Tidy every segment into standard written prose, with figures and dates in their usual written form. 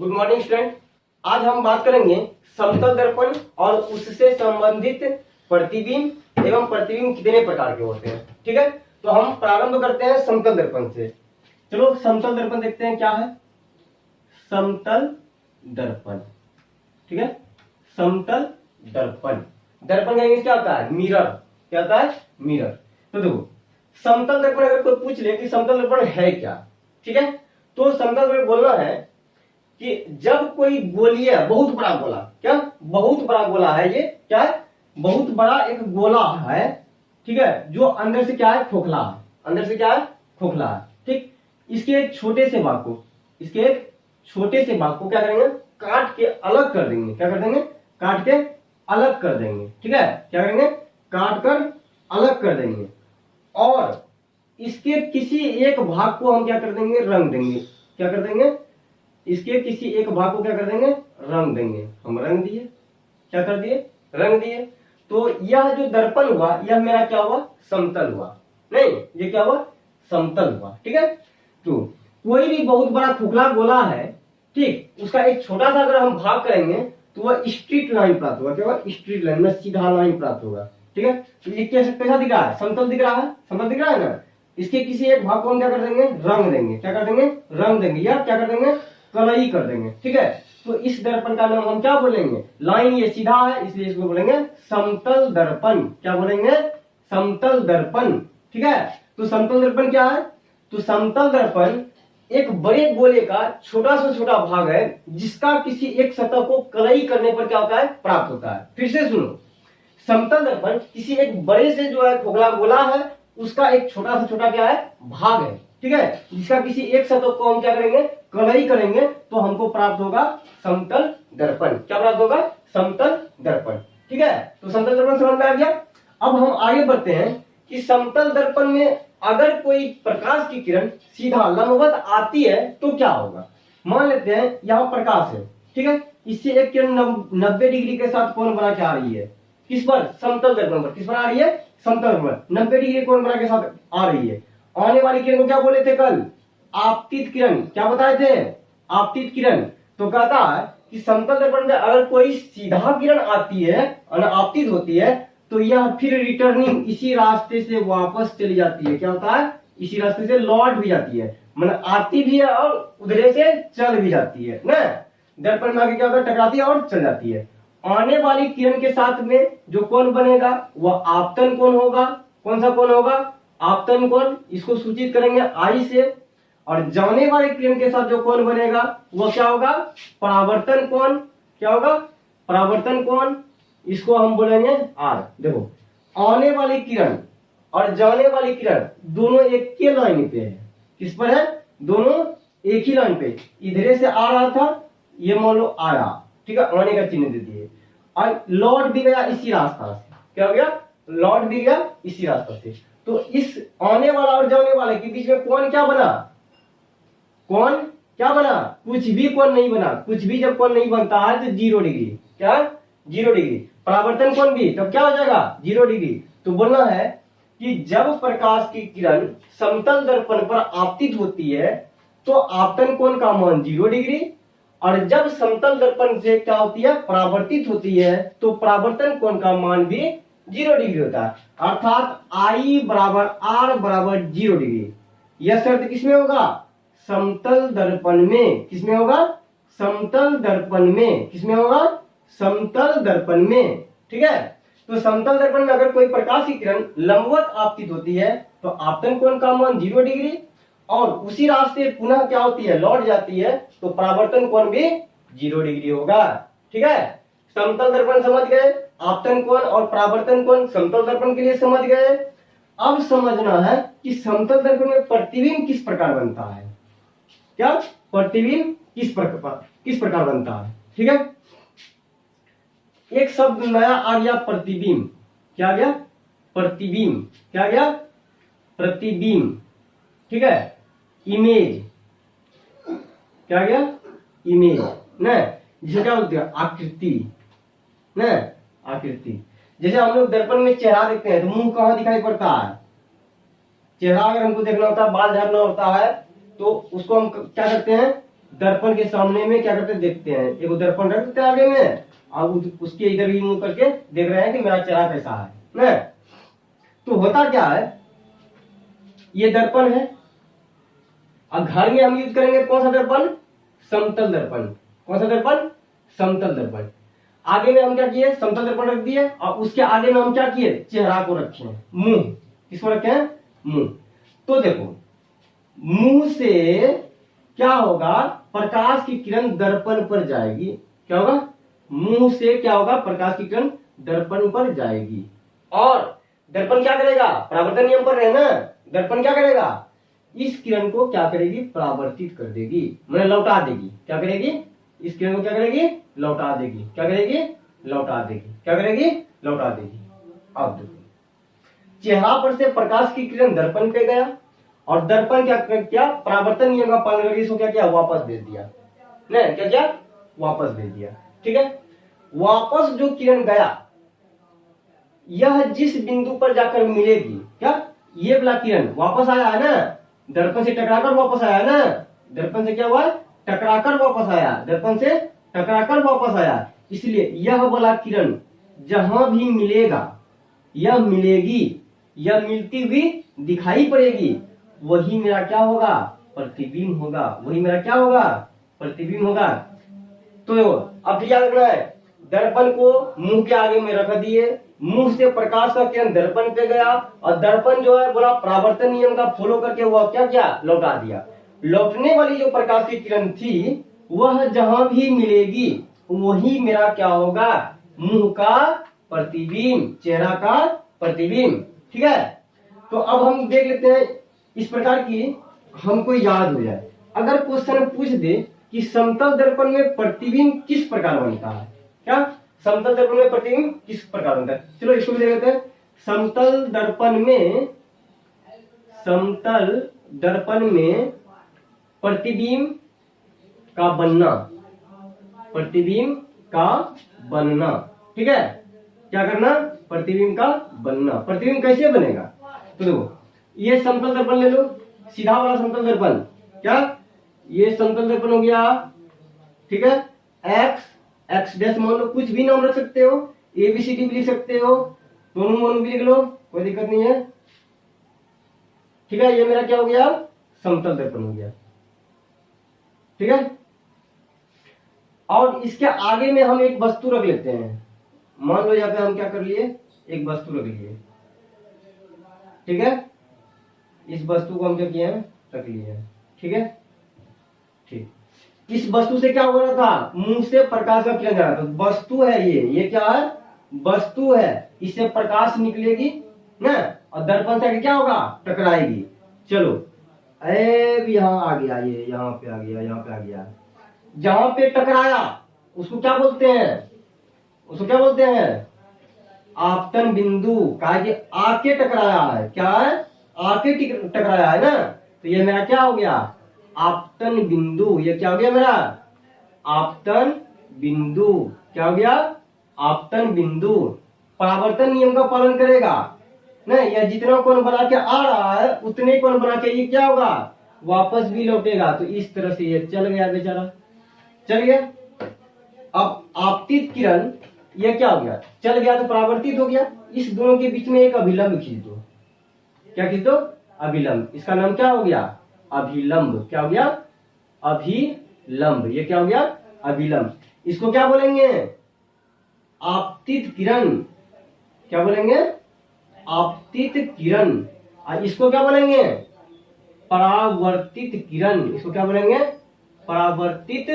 Good morning student. आज हम बात करेंगे समतल दर्पण और उससे संबंधित प्रतिबिंब एवं प्रतिबिंब कितने प्रकार के होते हैं। ठीक है, तो हम प्रारंभ करते हैं समतल दर्पण से। चलो समतल दर्पण देखते हैं क्या है। समतल दर्पण, ठीक है, समतल दर्पण। दर्पण का इंग्लिश क्या होता है? मिरर। क्या होता है? मिरर। तो देखो समतल दर्पण अगर कोई पूछ ले कि समतल दर्पण है क्या, ठीक है, तो समतल दर्पण बोलना है कि जब कोई गोलीय बहुत बड़ा गोला, क्या बहुत बड़ा गोला है, ये क्या है? बहुत बड़ा एक गोला है, ठीक है, जो अंदर से क्या है? खोखला है। अंदर से क्या है? खोखला है। ठीक, इसके एक छोटे से भाग को, इसके एक छोटे से भाग को क्या करेंगे? काट के अलग कर देंगे। क्या कर देंगे? काट के अलग कर देंगे। ठीक है, क्या करेंगे? काट कर अलग कर देंगे और इसके किसी एक भाग को हम क्या कर देंगे? रंग देंगे। क्या कर देंगे? इसके किसी एक भाग को क्या कर देंगे? रंग देंगे। हम रंग दिए। क्या कर दिए? रंग दिए। तो यह जो दर्पण हुआ, यह मेरा क्या हुआ? समतल हुआ। नहीं, ये क्या हुआ? समतल हुआ। ठीक है, तो कोई भी बहुत बड़ा खोखला गोला है, ठीक, उसका एक छोटा सा अगर हम भाग करेंगे तो वह स्ट्रीट लाइन प्राप्त होगा। क्या होगा? स्ट्रीट लाइन में सीधा लाइन प्राप्त होगा। ठीक है, तो ये कैसा दिख रहा है? समतल दिख रहा है। समतल दिख रहा है ना। इसके किसी एक भाग को हम क्या कर देंगे? रंग देंगे। क्या कर देंगे? रंग देंगे या क्या कर देंगे? कलई कर देंगे। ठीक है, तो इस दर्पण का नाम हम क्या बोलेंगे? लाइन ये सीधा है इसलिए इसको बोलेंगे समतल दर्पण। क्या बोलेंगे? समतल दर्पण। ठीक है, तो समतल दर्पण क्या है? तो समतल दर्पण एक बड़े गोले का छोटा से छोटा भाग है जिसका किसी एक सतह को कलई करने पर क्या होता है? प्राप्त होता है। फिर से सुनो, समतल दर्पण किसी एक बड़े से जो है खोखला गोला है, उसका एक छोटा से छोटा क्या है? भाग है। ठीक है, जिसका किसी एक सतह को हम क्या करेंगे? कलई करेंगे तो हमको प्राप्त होगा समतल दर्पण। क्या प्राप्त होगा? समतल दर्पण। ठीक है, तो समतल दर्पण समझ में आ गया। अब हम आगे बढ़ते हैं कि समतल दर्पण में अगर कोई प्रकाश की किरण सीधा लंबवत आती है तो क्या होगा। मान लेते हैं यहाँ प्रकाश है, ठीक है, इससे एक किरण 90 डिग्री के साथ कोण बना के आ रही है। किस पर? समतल दर्पण पर। किस पर आ रही है? समतल दर्पण 90 डिग्री कोण बना के साथ आ रही है। आने वाली किरण को क्या बोले थे कल? आपतित किरण। क्या बताए थे? आपतित किरण। तो कहता है कि समतल दर्पण में अगर कोई सीधा किरण आती है और आपतित होती है तो यह फिर रिटर्निंग इसी रास्ते से वापस चली जाती है। क्या होता है? इसी रास्ते से लौट भी जाती है, मतलब आती भी है और उधरे से चल भी जाती है ना। दर्पण में आगे क्या होता है? टकराती है और चल जाती है। आने वाली किरण के साथ में जो कोण बनेगा वह आपतन कोण होगा। कौन सा कोण होगा? आपतन कोण। इसको सूचित करेंगे आई से। और जाने वाली किरण के साथ जो कोण बनेगा वह क्या होगा? परावर्तन कोण। क्या होगा? परावर्तन कोण। इसको हम बोलेंगे आर। देखो आने वाली किरण और जाने वाली किरण दोनों एक के लाइन पे है। किस पर है? दोनों एक ही लाइन पे। इधरे से आ रहा था, ये मान लो आया, ठीक है, आने का चिन्ह दे दिए और लौट भी गया इसी रास्ता से। क्या हो गया? लौट भी गया इसी रास्ता से। तो इस आने वाला और जाने वाले के बीच में कोण क्या बना? कोण क्या बना? कुछ भी कोण नहीं बना। कुछ भी जब कोण नहीं बनता है तो 0 डिग्री। क्या? 0 डिग्री। परावर्तन कोण भी तब क्या हो जाएगा? 0 डिग्री। तो बोलना है कि जब प्रकाश की किरण समतल दर्पण पर आपतित होती है तो आपतन कोण का मान 0 डिग्री और जब समतल दर्पण से क्या होती है? परावर्तित होती है तो परावर्तन कोण का मान भी 0 डिग्री होता है। अर्थात आई बराबर आर बराबर 0 डिग्री। यह शर्त किसमें होगा? समतल दर्पण में। किसमें होगा? समतल दर्पण में। किसमें होगा? समतल दर्पण में। ठीक है, तो समतल दर्पण में अगर कोई प्रकाश की किरण लंबवत आपतित होती है तो आपतन कोण का मान 0 डिग्री और उसी रास्ते पुनः क्या होती है? लौट जाती है तो परावर्तन कोण भी 0 डिग्री होगा। ठीक है, समतल दर्पण समझ गए, आपतन कोण और परावर्तन कोण समतल दर्पण के लिए समझ गए। अब समझना है कि समतल दर्पण में प्रतिबिंब किस प्रकार बनता है। क्या? प्रतिबिंब किस प्रकार बनता है। ठीक है, एक शब्द नया आ गया, प्रतिबिंब। क्या गया? प्रतिबिंब। क्या गया? प्रतिबिंब। ठीक है, इमेज। क्या गया? इमेज न, जिसे क्या बोलते हैं? आकृति न, आकृति। जैसे हम लोग दर्पण में चेहरा देखते हैं तो मुंह कहाँ दिखाई पड़ता है? चेहरा अगर हमको देखना होता है, बाल झाड़ना होता है तो उसको हम क्या करते हैं? दर्पण के सामने में क्या करते देखते हैं, एक दर्पण रख देते हैं आगे में, अब उसके इधर भी मुंह करके देख रहे हैं कि मेरा चेहरा कैसा है ना। तो होता क्या है, ये दर्पण है। अब घर में हम यूज करेंगे कौन सा दर्पण, समतल दर्पण। कौन सा दर्पण, समतल दर्पण। आगे में हम क्या किए, समतल दर्पण रख दिए, और उसके आगे में हम क्या किए, चेहरा को रखे हैं, मुंह। किसको रखे हैं, मुंह। तो देखो मुंह से क्या होगा, प्रकाश की किरण दर्पण पर जाएगी। क्या होगा, मुंह से क्या होगा, प्रकाश की किरण दर्पण पर जाएगी, और दर्पण क्या करेगा, परावर्तन नियम पर रहे ना, दर्पण क्या करेगा, इस किरण को क्या करेगी, परावर्तित कर देगी, मतलब लौटा देगी। क्या करेगी, इस किरण को क्या करेगी, लौटा देगी। क्या करेगी, लौटा देगी। क्या करेगी, लौटा देगी। अब देखो चेहरा पर से प्रकाश की किरण दर्पण पे गया, और दर्पण क्या किया, परावर्तन नियम का पालन करके इसको क्या किया, वापस भेज दिया। नहीं क्या किया, वापस भेज दिया। ठीक है, वापस जो किरण गया, यह जिस बिंदु पर जाकर मिलेगी, क्या ये वाला किरण वापस आया है ना, दर्पण से टकराकर वापस आया ना, दर्पण से क्या हुआ, टकराकर वापस आया, दर्पण से टकराकर वापस आया। इसलिए यह वाला किरण जहां भी मिलेगा, यह मिलेगी, यह मिलती हुई दिखाई पड़ेगी, वही मेरा क्या होगा, प्रतिबिंब होगा। वही मेरा क्या होगा, प्रतिबिंब होगा। तो अब याद रखना है, दर्पण को मुंह के आगे में रख दिए, मुंह से प्रकाश का किरण दर्पण पे गया, और दर्पण जो है बोला परावर्तन नियम का फॉलो करके वह क्या किया, लौटा दिया। लौटने वाली जो प्रकाश की किरण थी, वह जहां भी मिलेगी वही मेरा क्या होगा, मुंह का प्रतिबिंब, चेहरा का प्रतिबिंब। ठीक है, तो अब हम देख लेते हैं इस प्रकार की हमको याद हो जाए। अगर क्वेश्चन पूछ दे कि समतल दर्पण में प्रतिबिंब किस प्रकार बनता है, क्या समतल दर्पण में प्रतिबिंब किस प्रकार बनता है, चलो इसको भी देख लेते हैं। समतल दर्पण में, समतल दर्पण में प्रतिबिंब का बनना, प्रतिबिंब का बनना। ठीक है, क्या करना, प्रतिबिंब का बनना। प्रतिबिंब कैसे बनेगा, तो देखो ये समतल दर्पण ले लो, सीधा वाला समतल दर्पण, क्या ये समतल दर्पण हो गया। ठीक है, एक्स, एक्स डैश मान लो, कुछ भी नाम रख सकते हो, ABCD भी लिख सकते हो, दोनों भी लिख लो, कोई दिक्कत नहीं है। ठीक है, ये मेरा क्या हो गया, समतल दर्पण हो गया। ठीक है, और इसके आगे में हम एक वस्तु रख लेते हैं। मान लो यहाँ पे हम क्या कर लिए, एक वस्तु रख लिए। ठीक है, इस वस्तु को हम क्या किए हैं, रख लिए हैं। ठीक है, ठीक, इस वस्तु से क्या हो रहा था, मुंह से प्रकाश का किरण जा रहा था। वस्तु है ये क्या है, वस्तु है, इससे प्रकाश निकलेगी ना, और दर्पण से क्या होगा, टकराएगी। चलो अब यहाँ आ गया, ये यहाँ पे आ गया, यहाँ पे आ गया, जहां पे टकराया उसको क्या बोलते हैं, उसको क्या बोलते हैं, आपतन बिंदु। कहा कि आके टकराया है, क्या है, आके टकराया है ना, तो ये मेरा क्या हो गया, आपतन बिंदु। ये क्या हो गया मेरा, आपतन बिंदु। क्या हो गया, आपतन बिंदु। परावर्तन नियम का पालन करेगा ना, यह जितना कोण बना के आ रहा है उतने कोण बना के ये क्या होगा, वापस भी लौटेगा। तो इस तरह से ये चल गया बेचारा, चल गया। अब आपतित किरण ये क्या हो गया, चल गया तो परावर्तित हो गया। इस दोनों के बीच में एक अभिलंब खींच दो। क्या खींच दो, अभिलंब। इसका नाम क्या हो गया, अभिलंब। क्या हो गया, अभिलंब। ये क्या हो गया, अभिलंब। इसको क्या बोलेंगे, आपतित किरण। क्या बोलेंगे, आपतित किरण। इसको क्या बोलेंगे, परावर्तित किरण। इसको क्या बोलेंगे, परावर्तित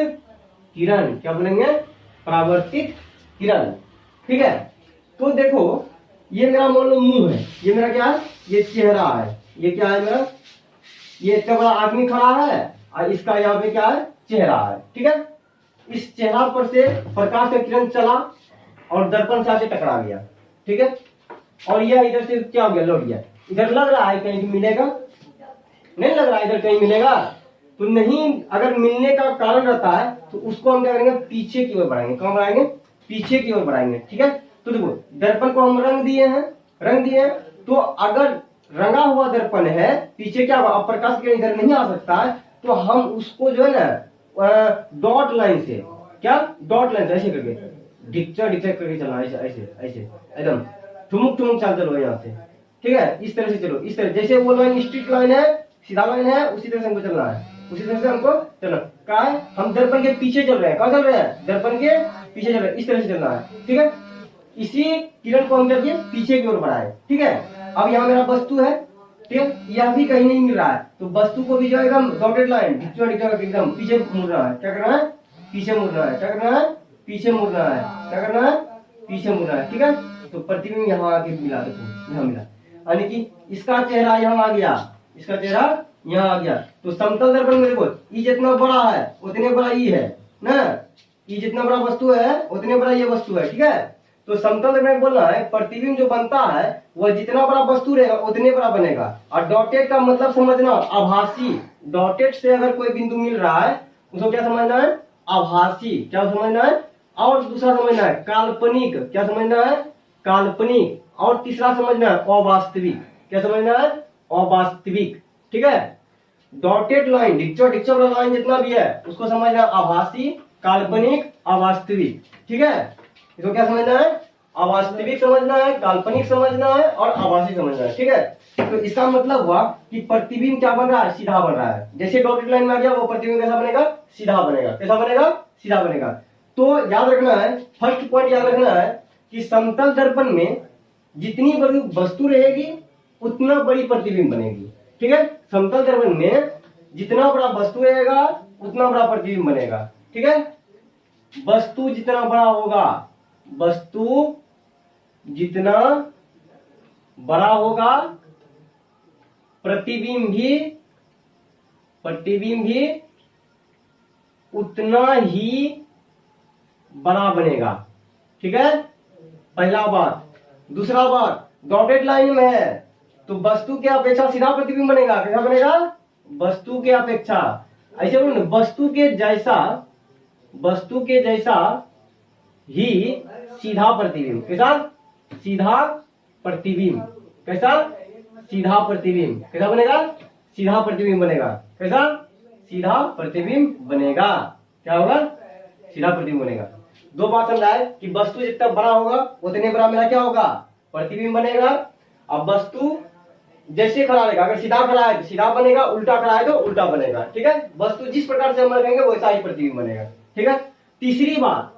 किरण। क्या बोलेंगे, परावर्तित किरण। ठीक है, तो देखो ये मेरा मान लो मुंह है, ये मेरा क्या है, ये चेहरा है, ये क्या है मेरा, ये इतना बड़ा आदमी खड़ा है, और इसका यहाँ पे क्या है, चेहरा है। ठीक है, इस चेहरा पर से प्रकाश का किरण चला और दर्पण से आके टकरा गया। ठीक है, और यह इधर से क्या हो गया, लौट गया। इधर लग रहा है कहीं मिलेगा, नहीं लग रहा है इधर कहीं मिलेगा, तो नहीं। अगर मिलने का कारण रहता है तो उसको हम क्या करेंगे, पीछे की ओर बढ़ाएंगे। कहाँ बढ़ाएंगे, पीछे की ओर बढ़ाएंगे। ठीक है, तो देखो दर्पण को हम रंग दिए हैं, रंग दिए हैं, तो अगर रंगा हुआ दर्पण है, पीछे क्या होगा, अब प्रकाश के इधर नहीं आ सकता है, तो हम उसको जो है ना, डॉट लाइन से, क्या डॉट लाइन से ऐसे करके डिक्चर डिक्चर करके चलना, ऐसे ऐसे ऐसे एकदम ठुमुक ठुमुक चाल चलो यहाँ से, ठीक है। इस तरह से चलो, इस तरह जैसे वो लाइन स्ट्रेट लाइन है, सीधा लाइन है, उसी तरह से हमको चलना है, उसी तरह से हमको चलना। कहा है हम दर्पण के पीछे चल रहे हैं, कहाँ चल रहे हैं, दर्पण के पीछे चल रहे हैं, इस तरह से चलना है, ठीक है। इसी किरण को हम करके पीछे की ओर बढ़ाए, ठीक है। अब यहाँ मेरा वस्तु है, ठीक है, यह भी कहीं नहीं मिल रहा है, तो वस्तु को भी जो एकदम डॉटेड लाइन एकदम पीछे मुड़ना है, क्या करना है, पीछे मुड़ना है, क्या करना है, पीछे मुड़ना है, क्या करना है, पीछे मुड़ना है, ठीक है। तो प्रतिबिंब यहाँ आके मिला, देखो यहाँ मिला, यानी कि इसका चेहरा यहाँ आ गया, इसका चेहरा यहाँ आ गया। तो समतल दर्पण में देखो ई जितना बड़ा है उतने बड़ा ई है ना, ई जितना बड़ा वस्तु है उतने बड़ा ये वस्तु है, ठीक है। तो समतल दर्पण में बोलना है प्रतिबिंब जो बनता है वह जितना बड़ा वस्तु रहेगा उतने बड़ा बनेगा। और डॉटेड का मतलब समझना आभासी, डॉटेड से अगर कोई बिंदु मिल रहा है उसको क्या समझना है, आभासी, क्या समझना है। और दूसरा समझना है काल्पनिक, क्या समझना है, काल्पनिक। और तीसरा समझना है अवास्तविक, क्या समझना है, अवास्तविक, ठीक है। डॉटेड लाइन डिक्चर वाला लाइन जितना भी है उसको समझना आभासी, काल्पनिक, अवास्तविक, ठीक है। इसको क्या समझना है, अवास्तविक समझना है, काल्पनिक समझना है और आभासी समझना है, ठीक है। तो इसका मतलब हुआ कि प्रतिबिंब क्या बन रहा है, सीधा बन रहा है। जैसे डॉटेड लाइन में आ गया वो प्रतिबिंब कैसा बनेगा, सीधा बनेगा, कैसा बनेगा, सीधा बनेगा। तो याद रखना है, फर्स्ट पॉइंट याद रखना है कि समतल दर्पण में जितनी बड़ी वस्तु रहेगी उतना बड़ी प्रतिबिंब बनेगी, ठीक है। समतल दर्पण में जितना बड़ा वस्तु रहेगा उतना बड़ा प्रतिबिंब बनेगा, ठीक है। वस्तु जितना बड़ा होगा, वस्तु जितना बड़ा होगा प्रतिबिंब भी उतना ही बड़ा बनेगा, ठीक है, पहला बात। दूसरा बात, डॉटेड लाइन में है तो वस्तु के अपेक्षा सीधा प्रतिबिंब बनेगा, कैसा बनेगा, वस्तु के अपेक्षा, ऐसे बोलो ना, वस्तु के जैसा ही सीधा प्रतिबिंब, कैसा, सीधा प्रतिबिंब, कैसा, सीधा प्रतिबिंब, कैसा बनेगा, सीधा प्रतिबिंब बनेगा, कैसा, सीधा प्रतिबिंब बनेगा, क्या होगा, सीधा प्रतिबिंब बनेगा। दो बात समझा है कि वस्तु जितना बड़ा होगा उतने बड़ा मेरा क्या होगा, प्रतिबिंब बनेगा। अब वस्तु जैसे खड़ा रहेगा, अगर सीधा खड़ा है तो सीधा बनेगा, उल्टा खड़ा है तो उल्टा बनेगा, ठीक है। वस्तु जिस प्रकार से हम रखेंगे वैसा ही प्रतिबिंब बनेगा, ठीक है। तीसरी बात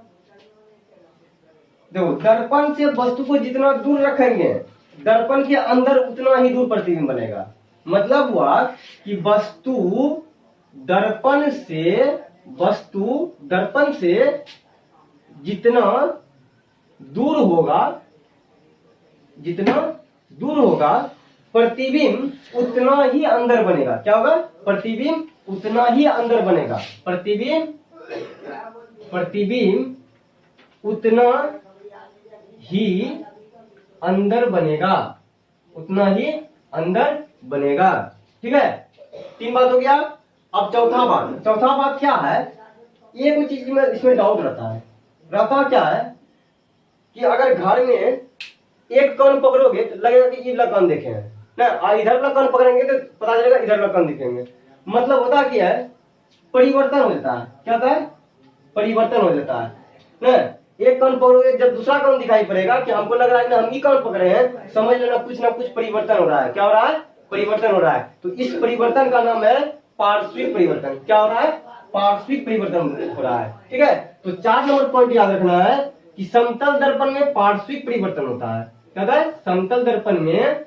देखो, दर्पण से वस्तु को जितना दूर रखेंगे दर्पण के अंदर उतना ही दूर प्रतिबिंब बनेगा। मतलब हुआ कि वस्तु दर्पण से जितना दूर होगा प्रतिबिंब उतना ही अंदर बनेगा, क्या होगा, प्रतिबिंब उतना ही अंदर बनेगा, प्रतिबिंब उतना ही अंदर बनेगा, उतना ही अंदर बनेगा, ठीक है। तीन बात हो गया। अब चौथा बात क्या है, ये कोई चीज में इसमें डाउट रहता क्या है कि अगर घर में एक कान पकड़ोगे तो लगेगा कि इधर कान देखे हैं ना, इधर वाला कान पकड़ेंगे तो पता चलेगा इधर वाला कान दिखेंगे। मतलब होता क्या है, परिवर्तन हो जाता है, क्या होता है, परिवर्तन हो जाता है ना। एक कान पकड़ोगे जब दूसरा कान दिखाई पड़ेगा कि हमको लग रहा है कि हम ही कान पकड़े हैं, समझ लेना कुछ ना कुछ परिवर्तन हो रहा है, क्या हो रहा है, परिवर्तन हो रहा है। तो इस परिवर्तन का नाम है पार्श्विक परिवर्तन, क्या हो रहा है, पार्श्विक परिवर्तन हो रहा है, ठीक है। तो 4 नंबर पॉइंट याद रखना है कि समतल दर्पण में पार्श्विक परिवर्तन होता है, क्या होता है, समतल दर्पण में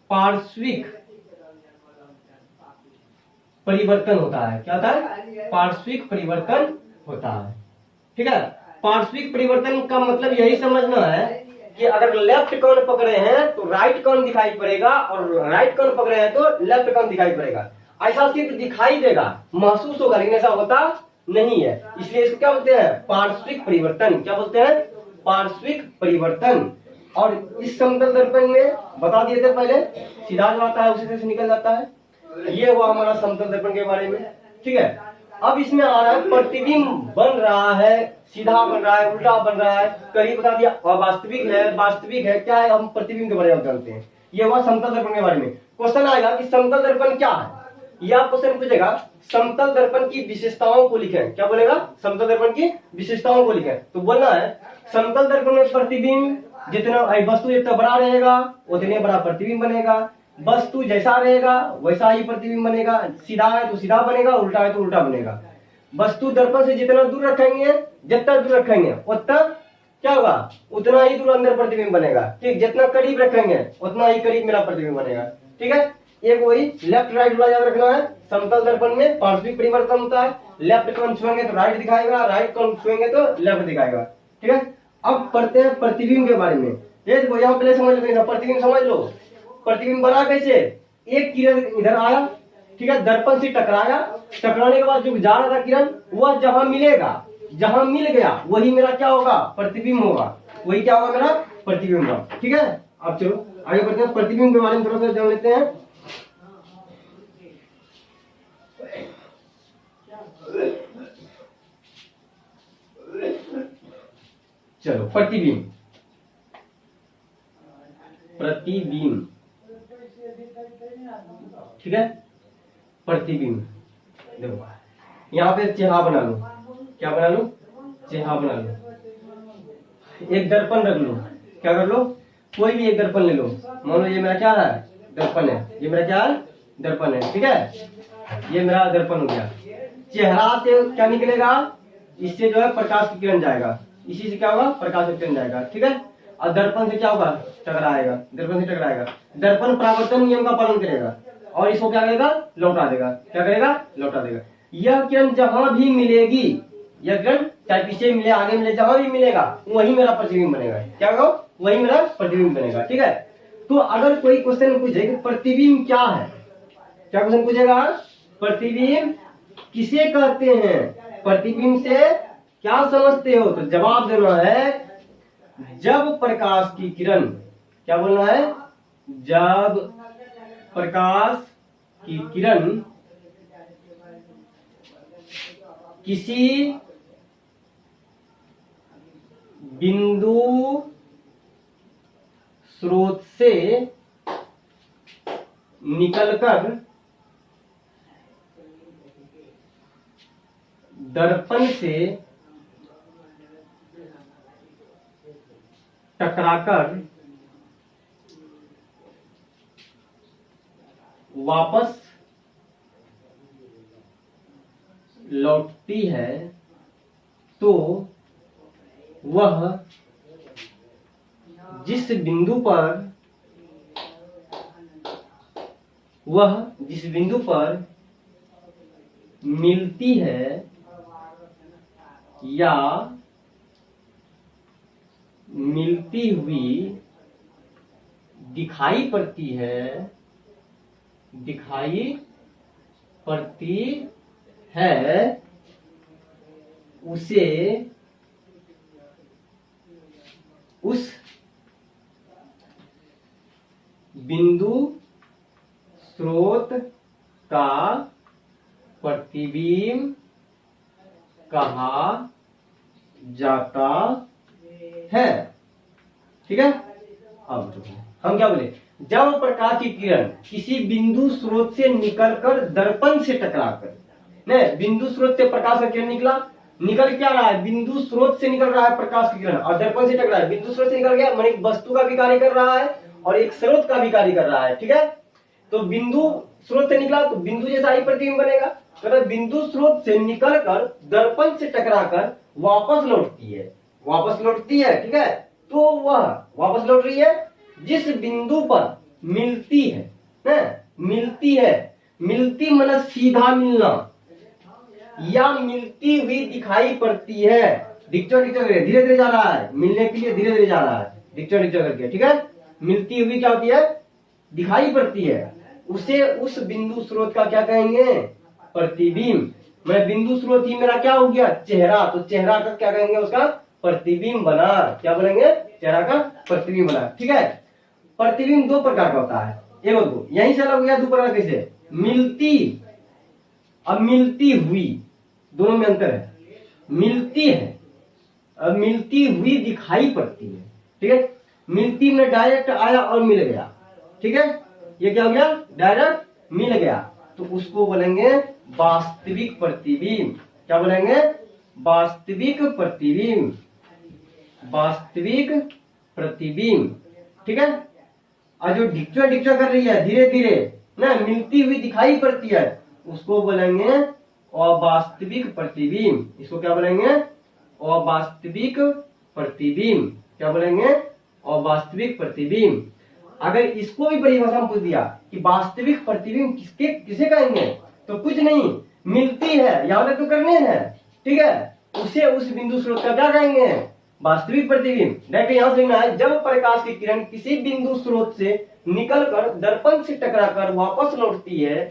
पार्श्विक परिवर्तन होता है, क्या होता है, पार्श्विक परिवर्तन होता है, ठीक है। पार्श्विक परिवर्तन का मतलब यही समझना है कि अगर लेफ्ट कान पकड़े हैं तो राइट कान दिखाई पड़ेगा और राइट कान पकड़े हैं तो लेफ्ट कान दिखाई पड़ेगा। ऐसा सिर्फ दिखाई देगा, महसूस होगा, लेकिन ऐसा होता नहीं है। इसलिए इसको क्या बोलते हैं, पार्श्विक परिवर्तन, क्या बोलते हैं, पार्श्विक परिवर्तन। और इस समतल दर्पण में बता दिए थे पहले, सीधा जो आता है उसी से निकल जाता है। ये हुआ हमारा समतल दर्पण के बारे में, ठीक है। अब इसमें आ रहा है प्रतिबिंब बन रहा है, सीधा बन रहा है, उल्टा बन रहा है, कहीं बता दिया अवास्तविक है, वास्तविक है, क्या है, हम प्रतिबिंब के बारे में जानते हैं। ये हुआ समतल दर्पण के बारे में। क्वेश्चन आएगा कि समतल दर्पण क्या है, या क्वेश्चन पूछेगा समतल दर्पण की विशेषताओं को लिखें। क्या बोलेगा? समतल दर्पण की विशेषताओं को लिखें। तो बोलना है समतल दर्पण में प्रतिबिंब जितना वस्तु जितना बड़ा रहेगा उतने बड़ा प्रतिबिंब बनेगा, वस्तु जैसा रहेगा वैसा ही प्रतिबिंब बनेगा, सीधा है तो सीधा बनेगा, उल्टा है तो उल्टा बनेगा। वस्तु दर्पण से जितना दूर रखेंगे, जितना दूर रखेंगे उतना क्या होगा, उतना ही दूर अंदर प्रतिबिंब बनेगा। ठीक, जितना करीब रखेंगे उतना ही करीब मेरा प्रतिबिंब बनेगा। ठीक है, एक वही लेफ्ट राइट वाला याद रखना है। समतल दर्पण में पार्श्विक परिवर्तन होता है, लेफ्ट को हम छुएंगे तो राइट दिखाएगा, राइट को हम छुएंगे तो लेफ्ट दिखाएगा। ठीक है, अब पढ़ते हैं प्रतिबिंब के बारे में। ये देखो यहाँ पहले समझ लो, प्रतिबिंब समझ लो। प्रतिबिंब बना कैसे? एक किरण इधर आया, ठीक है, दर्पण से टकराया, टकराने के बाद जो जा रहा था किरण वह जहां मिलेगा, जहां मिल गया वही मेरा क्या होगा, प्रतिबिंब होगा। वही क्या होगा, मेरा प्रतिबिंब होगा। ठीक है, अब चलो आगे बढ़ते हैं, प्रतिबिंब के बारे में थोड़ा सा जान लेते हैं। चलो प्रतिबिंब, प्रतिबिंब, ठीक है, प्रतिबिंब। देखो यहाँ पे चेहरा बना लो, क्या बना लो, चेहरा बना लो। एक दर्पण रख लो, क्या कर लो, कोई भी एक दर्पण ले लो। मान लो ये मेरा क्या है, दर्पण है, ये मेरा क्या है, दर्पण है। ठीक है, ये मेरा दर्पण हो गया। चेहरा से क्या निकलेगा, इससे जो है प्रकाश की किरण जाएगा, इसी से क्या होगा, प्रकाश की किरण जाएगा। ठीक है, और दर्पण से क्या होगा, टकराएगा, दर्पण से टकराएगा। दर्पण परावर्तन नियम का पालन करेगा और इसको क्या करेगा, लौटा देगा। क्या करेगा, लौटा देगा। यह किरण जहां भी मिलेगी, यह किरण चाहे पीछे मिले आगे मिले, जहां भी मिलेगा वही मेरा प्रतिबिंब बनेगा। क्या होगा, वही मेरा प्रतिबिंब बनेगा। ठीक है, तो अगर कोई क्वेश्चन पूछे कि प्रतिबिंब क्या है, क्या क्वेश्चन पूछेगा, प्रतिबिंब किसे कहते हैं, प्रतिबिंब से क्या समझते हो, तो जवाब देना है जब प्रकाश की किरण, क्या बोलना है, जब प्रकाश की किरण किसी बिंदु स्रोत से निकलकर दर्पण से टकराकर वापस लौटती है तो वह जिस बिंदु पर मिलती है या मिलती हुई दिखाई पड़ती है, उसे उस बिंदु स्रोत का प्रतिबिंब कहा जाता है। ठीक है, अब हम क्या बोले, जब प्रकाश की किरण किसी बिंदु स्रोत से निकलकर दर्पण से टकराकर, नहीं, बिंदु स्रोत से प्रकाश का किरण निकल क्या रहा है, बिंदु स्रोत से निकल रहा है प्रकाश की किरण और दर्पण से टकरा है, बिंदु स्रोत से निकल गया, माने एक वस्तु का भी कार्य कर रहा है और एक स्रोत का भी कार्य कर रहा है। ठीक है, तो बिंदु स्रोत से निकला तो बिंदु जैसा ही प्रतिबिंब बनेगा। तो बिंदु स्रोत से निकलकर दर्पण से टकराकर वापस लौटती है। ठीक है, तो वह वापस लौट रही है जिस बिंदु पर मिलती है, मिलती मतलब सीधा मिलना, या मिलती हुई दिखाई पड़ती है, धीरे धीरे जा रहा है, मिलने के लिए धीरे धीरे जा रहा है, डिक्चर करके। ठीक है, मिलती हुई क्या होती है, दिखाई पड़ती है, उसे उस बिंदु स्रोत का क्या कहेंगे, प्रतिबिंब। मैं बिंदु स्रोत ही मेरा क्या हो गया, चेहरा, तो चेहरा का क्या कहेंगे, उसका प्रतिबिंब बना। क्या बोलेंगे, चेहरा का प्रतिबिंब बना। ठीक है, प्रतिबिंब दो प्रकार का होता है, एक दो, यहीं से अलग हो गया, दो प्रकार कैसे, मिलती, अब मिलती हुई, दोनों में अंतर है, मिलती है, अब मिलती हुई दिखाई पड़ती है। ठीक है, मिलती में डायरेक्ट आया और मिल गया। ठीक है, ये क्या हो गया, डायरेक्ट मिल गया, तो उसको बोलेंगे वास्तविक प्रतिबिंब। क्या बोलेंगे, वास्तविक प्रतिबिंब, वास्तविक प्रतिबिंब। ठीक है, और जो डिक्चर डिक्चर कर रही है धीरे धीरे ना, मिलती हुई दिखाई पड़ती है, उसको बोलेंगे अवास्तविक प्रतिबिंब। इसको क्या बोलेंगे, अवास्तविक प्रतिबिंब। क्या बोलेंगे, अवास्तविक प्रतिबिंब। अगर इसको भी परिभाषा में पूछ दिया कि वास्तविक प्रतिबिंब किसके किसे कहेंगे, तो कुछ नहीं, मिलती है या तो करने हैं, ठीक है, उसे उस बिंदु स्रोत का क्या कहेंगे, वास्तविक प्रतिबिंब। डायरेक्ट यहां से लिखना है, जब प्रकाश की किरण किसी बिंदु स्रोत से निकलकर दर्पण से टकराकर वापस लौटती है,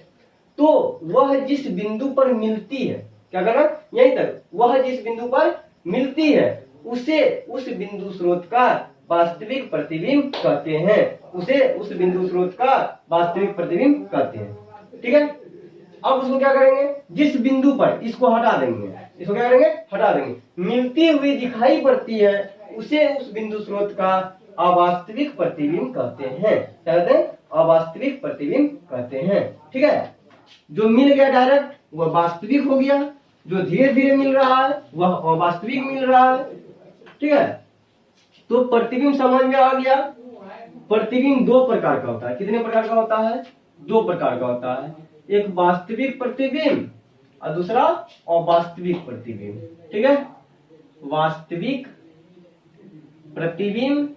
तो वह जिस बिंदु पर मिलती है, क्या करना, यहीं तक, वह जिस बिंदु पर मिलती है उसे उस बिंदु स्रोत का वास्तविक प्रतिबिंब कहते हैं, उसे उस बिंदु स्रोत का वास्तविक प्रतिबिंब कहते हैं। ठीक है, अब उसको क्या करेंगे, जिस बिंदु पर, इसको हटा देंगे, इसको क्या करेंगे, हटा देंगे, मिलती हुई दिखाई पड़ती है, उसे उस बिंदु स्रोत का अवास्तविक प्रतिबिंब कहते हैं। क्या कहते हैं, अवास्तविक प्रतिबिंब कहते हैं। ठीक है, जो मिल गया डायरेक्ट वह वास्तविक हो गया, जो धीरे धीरे मिल रहा है वह अवास्तविक मिल रहा है। ठीक है, तो प्रतिबिंब समझ में आ गया। प्रतिबिंब दो प्रकार का होता है, कितने प्रकार का होता है, दो प्रकार का होता है, एक वास्तविक प्रतिबिंब और दूसरा अवास्तविक प्रतिबिंब। ठीक है, वास्तविक प्रतिबिंब,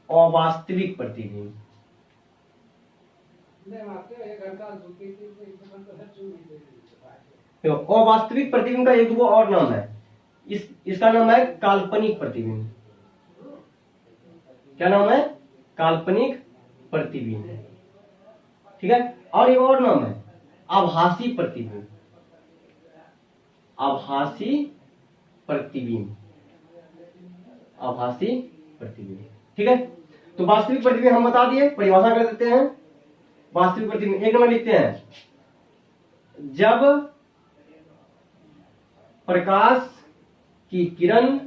अवास्तविक प्रतिबिंब। अवास्तविक प्रतिबिंब का एक वो और नाम है, इसका नाम है काल्पनिक प्रतिबिंब। क्या नाम है, काल्पनिक प्रतिबिंब। ठीक है, और एक और नाम है आभासी प्रतिबिंब, आभासी प्रतिबिंब, आभासी प्रतिबिंब। ठीक है, तो वास्तविक प्रतिबिंब हम बता दिए, परिभाषा कर देते हैं। वास्तविक प्रतिबिंब एक नंबर लिखते हैं, जब प्रकाश की किरण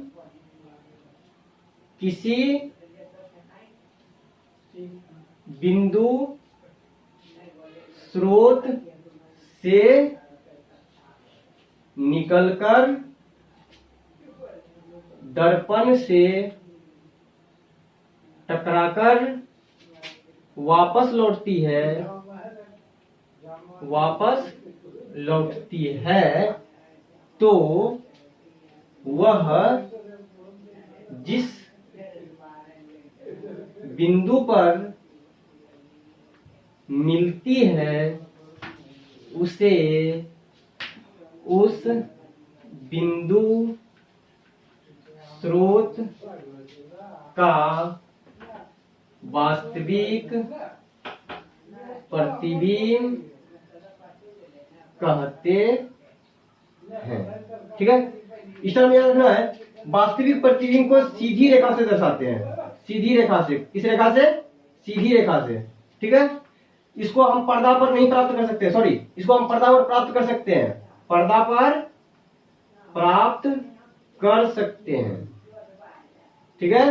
किसी बिंदु स्रोत से निकलकर दर्पण से टकराकर वापस लौटती है, वापस लौटती है, तो वह जिस बिंदु पर मिलती है उसे उस बिंदु स्रोत का वास्तविक प्रतिबिंब कहते हैं। ठीक है, इस तरह याद रखना है, वास्तविक प्रतिबिंब को सीधी रेखा से दर्शाते हैं, सीधी रेखा से, किस रेखा से, सीधी रेखा से। ठीक है, इसको हम पर्दा पर नहीं प्राप्त कर सकते, सॉरी, इसको हम पर्दा पर प्राप्त कर सकते हैं, पर्दा पर प्राप्त कर सकते हैं। ठीक है,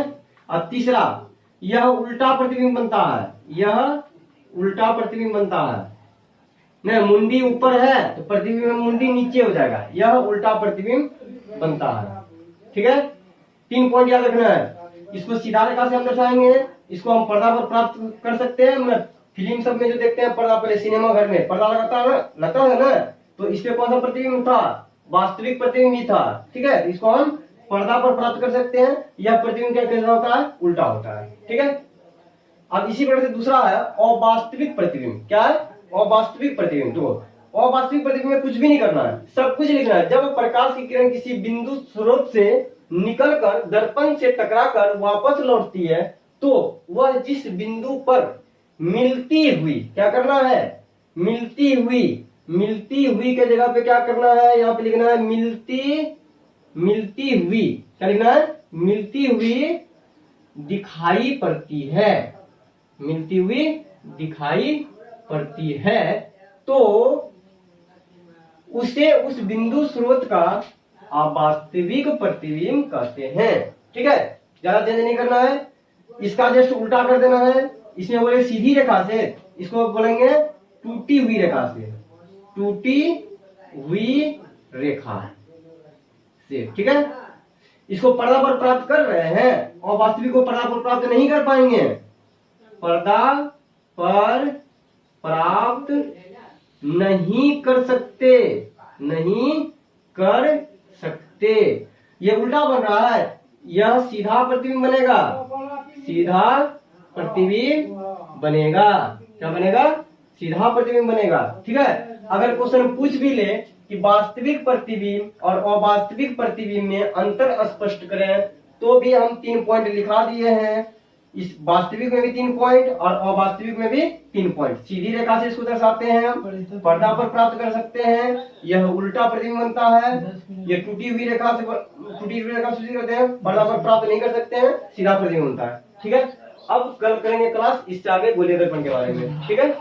और तीसरा, यह उल्टा प्रतिबिंब बनता है, यह उल्टा प्रतिबिंब बनता है, नहीं, मुंडी ऊपर है तो प्रतिबिंब में मुंडी नीचे हो जाएगा, यह उल्टा प्रतिबिंब बनता है। ठीक है, 3 पॉइंट याद रखना है, इसको सीधा रेखा से हम दर्शाएंगे, इसको हम पर्दा पर प्राप्त कर सकते हैं। मतलब फिल्म सब में जो देखते हैं पर्दा, पहले सिनेमा घर में पर्दा लगता है ना, तो इस पे कौन सा प्रतिबिंब था, वास्तविक प्रतिबिंब ही था। ठीक है, इसको हम पर्दा पर प्राप्त कर सकते हैं, यह प्रतिबिंब क्या कैसा होता है, उल्टा होता है। ठीक है, अब इसी प्रकार से दूसरा है अवास्तविक प्रतिबिंब। क्या है, अवास्तविक प्रतिबिंब। तो अवास्तविक प्रतिबिंब में कुछ भी नहीं करना है, सब कुछ लिखना है, जब प्रकाश की किरण किसी बिंदु स्रोत से निकलकर दर्पण से टकराकर वापस लौटती है, तो वह जिस बिंदु पर मिलती हुई, क्या करना है, मिलती हुई, मिलती हुई के जगह पे क्या करना है, यहाँ पे लिखना है मिलती हुई, क्या लिखना है, मिलती हुई दिखाई पड़ती है, मिलती हुई दिखाई पड़ती है, तो उसे उस बिंदु स्रोत का अवास्तविक प्रतिबिंब कहते हैं। ठीक है, ज्यादा चेंज नहीं करना है, इसका जस्ट उल्टा कर देना है, इसमें बोले सीधी रेखा से, इसको बोलेंगे टूटी हुई रेखा से, टूटी हुई रेखा से, ठीक है। इसको पर्दा पर प्राप्त कर रहे हैं और वास्तविक को पर्दा पर प्राप्त नहीं कर पाएंगे, पर्दा पर प्राप्त नहीं कर सकते, नहीं कर सकते। ये उल्टा बन रहा है, यह सीधा प्रतिबिंब बनेगा, सीधा प्रतिबिंब बनेगा, क्या बनेगा, सीधा प्रतिबिंब बनेगा, ठीक है। अगर क्वेश्चन पूछ भी ले कि वास्तविक प्रतिबिंब और अवास्तविक प्रतिबिंब में अंतर स्पष्ट करें, तो भी हम 3 पॉइंट लिखा दिए हैं। इस वास्तविक में भी 3 पॉइंट और अवास्तविक में भी 3 पॉइंट। सीधी रेखा से इसको दर्शाते हैं, पर्दा पर प्राप्त कर सकते हैं, यह उल्टा प्रतिबिंब बनता है, ये टूटी हुई रेखा से सूचित करते हैं, पर्दा पर प्राप्त नहीं कर सकते हैं, सीधा प्रतिबिंब बनता है, ठीक है। अब कल करेंगे क्लास इससे आगे गोलीय दर्पण के बारे में, ठीक है।